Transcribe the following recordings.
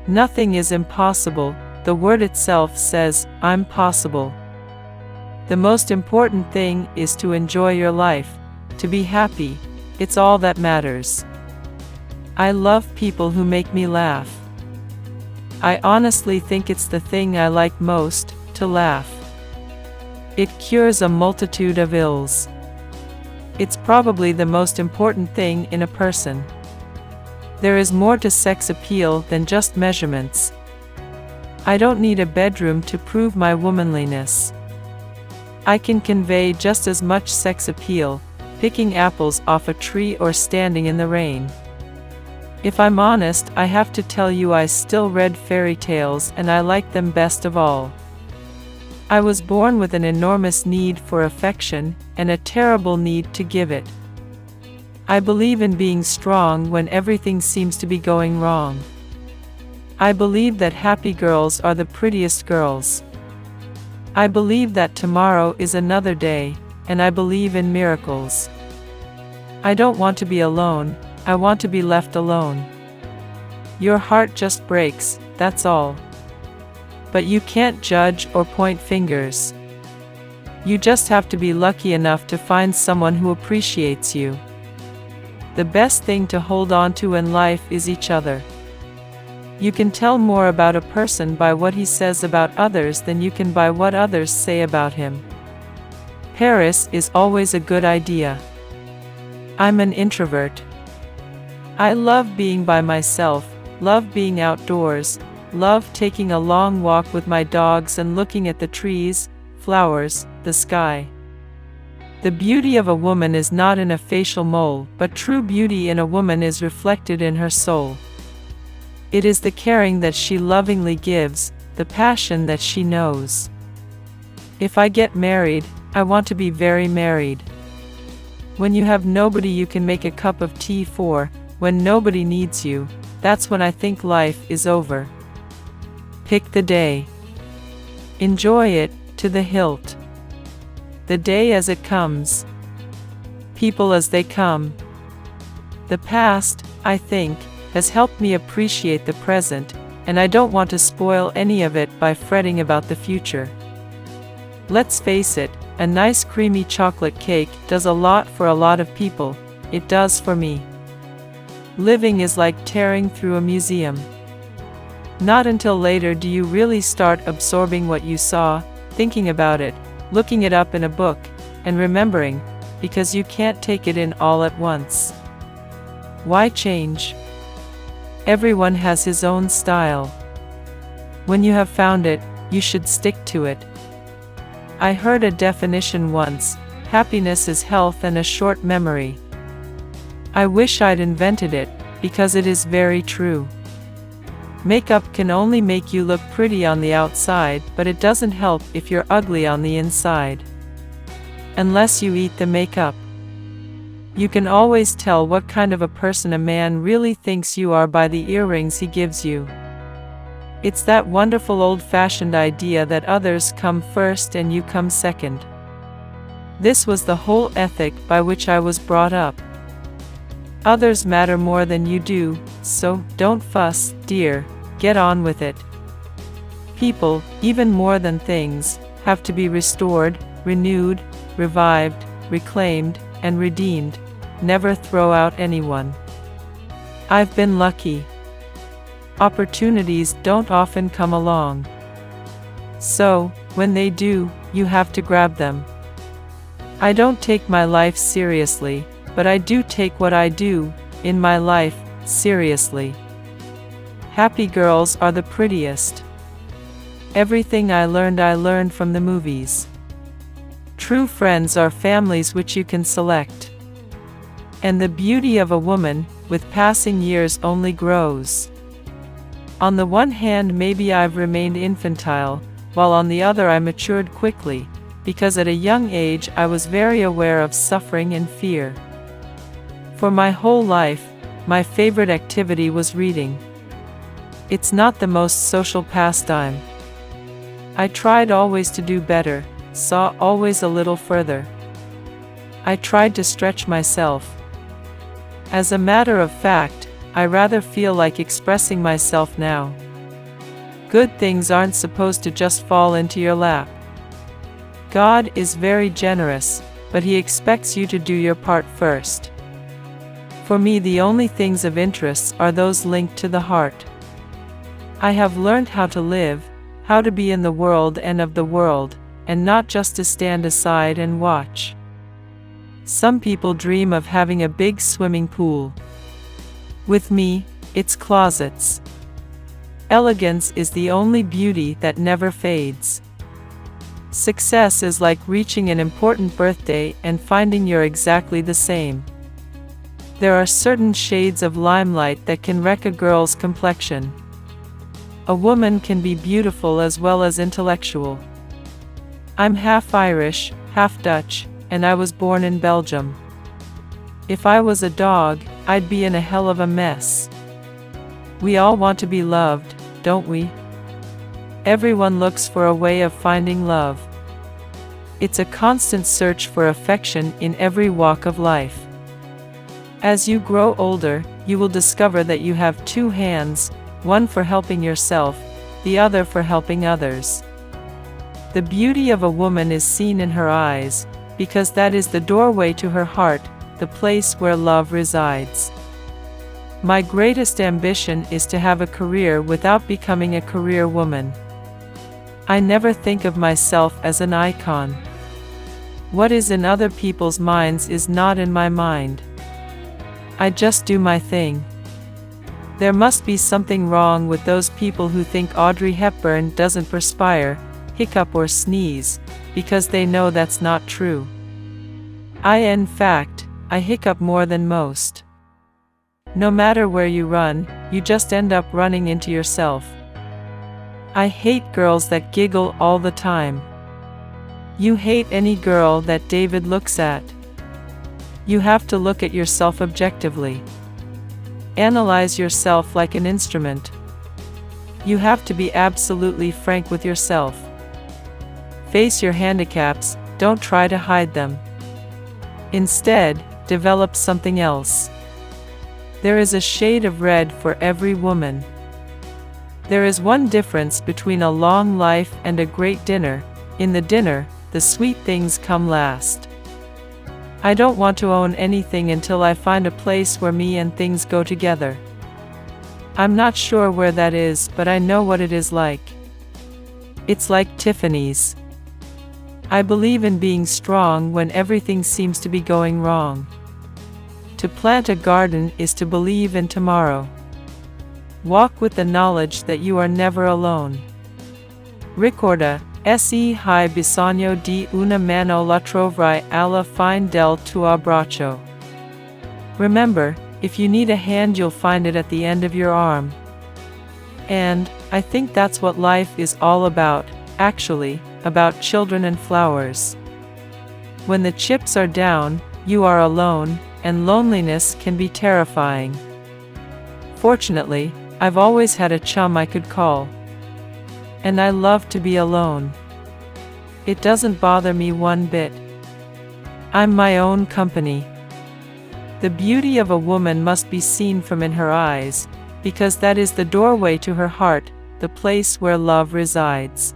Nothing is impossible, the word itself says, I'm possible. The most important thing is to enjoy your life, to be happy, it's all that matters. I love people who make me laugh. I honestly think it's the thing I like most, to laugh. It cures a multitude of ills. It's probably the most important thing in a person. There is more to sex appeal than just measurements. I don't need a bedroom to prove my womanliness. I can convey just as much sex appeal, picking apples off a tree or standing in the rain. If I'm honest, I have to tell you I still read fairy tales and I like them best of all. I was born with an enormous need for affection, and a terrible need to give it. I believe in being strong when everything seems to be going wrong. I believe that happy girls are the prettiest girls. I believe that tomorrow is another day, and I believe in miracles. I don't want to be alone, I want to be left alone. Your heart just breaks, that's all. But you can't judge or point fingers. You just have to be lucky enough to find someone who appreciates you. The best thing to hold on to in life is each other. You can tell more about a person by what he says about others than you can by what others say about him. Paris is always a good idea. I'm an introvert. I love being by myself, love being outdoors, love taking a long walk with my dogs and looking at the trees, flowers, the sky. The beauty of a woman is not in a facial mole, but true beauty in a woman is reflected in her soul. It is the caring that she lovingly gives, the passion that she knows. If I get married, I want to be very married. When you have nobody you can make a cup of tea for, when nobody needs you, that's when I think life is over. Pick the day. Enjoy it, to the hilt. The day as it comes. People as they come. The past, I think, has helped me appreciate the present, and I don't want to spoil any of it by fretting about the future. Let's face it, a nice creamy chocolate cake does a lot for a lot of people, it does for me. Living is like tearing through a museum. Not until later do you really start absorbing what you saw, thinking about it, looking it up in a book, and remembering, because you can't take it in all at once. Why change? Everyone has his own style. When you have found it, you should stick to it. I heard a definition once: happiness is health and a short memory. I wish I'd invented it, because it is very true. Makeup can only make you look pretty on the outside, but it doesn't help if you're ugly on the inside. Unless you eat the makeup. You can always tell what kind of a person a man really thinks you are by the earrings he gives you. It's that wonderful old-fashioned idea that others come first and you come second. This was the whole ethic by which I was brought up. Others matter more than you do, so don't fuss, dear, get on with it. People, even more than things, have to be restored, renewed, revived, reclaimed, and redeemed. Never throw out anyone. I've been lucky. Opportunities don't often come along. So, when they do, you have to grab them. I don't take my life seriously, but I do take what I do, in my life, seriously. Happy girls are the prettiest. Everything I learned from the movies. True friends are families which you can select. And the beauty of a woman, with passing years only grows. On the one hand maybe I've remained infantile, while on the other I matured quickly, because at a young age I was very aware of suffering and fear. For my whole life, my favorite activity was reading. It's not the most social pastime. I tried always to do better, saw always a little further. I tried to stretch myself. As a matter of fact, I rather feel like expressing myself now. Good things aren't supposed to just fall into your lap. God is very generous, but He expects you to do your part first. For me, the only things of interest are those linked to the heart. I have learned how to live, how to be in the world and of the world, and not just to stand aside and watch. Some people dream of having a big swimming pool. With me, it's closets. Elegance is the only beauty that never fades. Success is like reaching an important birthday and finding you're exactly the same. There are certain shades of limelight that can wreck a girl's complexion. A woman can be beautiful as well as intellectual. I'm half Irish, half Dutch, and I was born in Belgium. If I was a dog, I'd be in a hell of a mess. We all want to be loved, don't we? Everyone looks for a way of finding love. It's a constant search for affection in every walk of life. As you grow older, you will discover that you have two hands, one for helping yourself, the other for helping others. The beauty of a woman is seen in her eyes, because that is the doorway to her heart, the place where love resides. My greatest ambition is to have a career without becoming a career woman. I never think of myself as an icon. What is in other people's minds is not in my mind. I just do my thing. There must be something wrong with those people who think Audrey Hepburn doesn't perspire, hiccup or sneeze, because they know that's not true. In fact, I hiccup more than most. No matter where you run, you just end up running into yourself. I hate girls that giggle all the time. You hate any girl that David looks at. You have to look at yourself objectively. Analyze yourself like an instrument. You have to be absolutely frank with yourself. Face your handicaps, don't try to hide them. Instead, develop something else. There is a shade of red for every woman. There is one difference between a long life and a great dinner. In the dinner, the sweet things come last. I don't want to own anything until I find a place where me and things go together. I'm not sure where that is, but I know what it is like. It's like Tiffany's. I believe in being strong when everything seems to be going wrong. To plant a garden is to believe in tomorrow. Walk with the knowledge that you are never alone. Ricorda, hai bisogno di una mano la trovrai alla fine del tuo braccio. Remember, if you need a hand, you'll find it at the end of your arm. And I think that's what life is all about, actually, about children and flowers. When the chips are down, you are alone, and loneliness can be terrifying. Fortunately, I've always had a chum I could call. And I love to be alone. It doesn't bother me one bit. I'm my own company. The beauty of a woman must be seen from in her eyes, because that is the doorway to her heart, the place where love resides.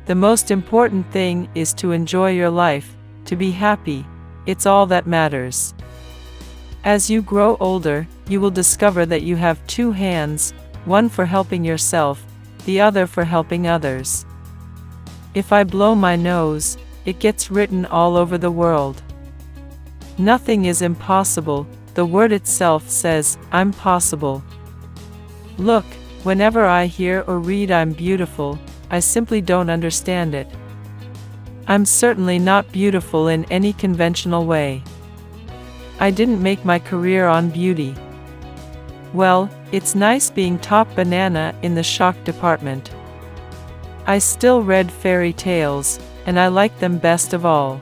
The most important thing is to enjoy your life, to be happy. It's all that matters. As you grow older, you will discover that you have two hands, one for helping yourself, the other for helping others. If I blow my nose, it gets written all over the world. Nothing is impossible, the word itself says, I'm possible. Look, whenever I hear or read I'm beautiful, I simply don't understand it. I'm certainly not beautiful in any conventional way. I didn't make my career on beauty. Well, it's nice being top banana in the shock department. I still read fairy tales, and I like them best of all.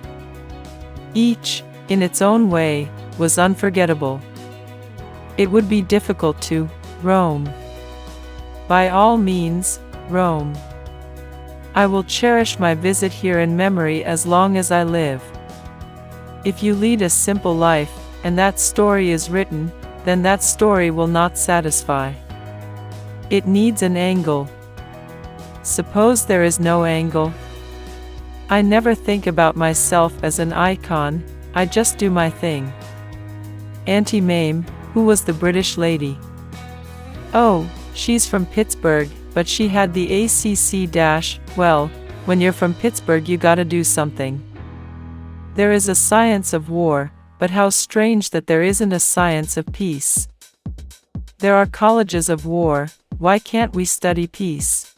Each, in its own way, was unforgettable. It would be difficult to roam. By all means, roam. I will cherish my visit here in memory as long as I live. If you lead a simple life, and that story is written, then that story will not satisfy. It needs an angle. Suppose there is no angle? I never think about myself as an icon, I just do my thing. Auntie Mame, who was the British lady? Oh, she's from Pittsburgh, but she had the ACC dash. Well, when you're from Pittsburgh you gotta do something. There is a science of war, but how strange that there isn't a science of peace. There are colleges of war, why can't we study peace?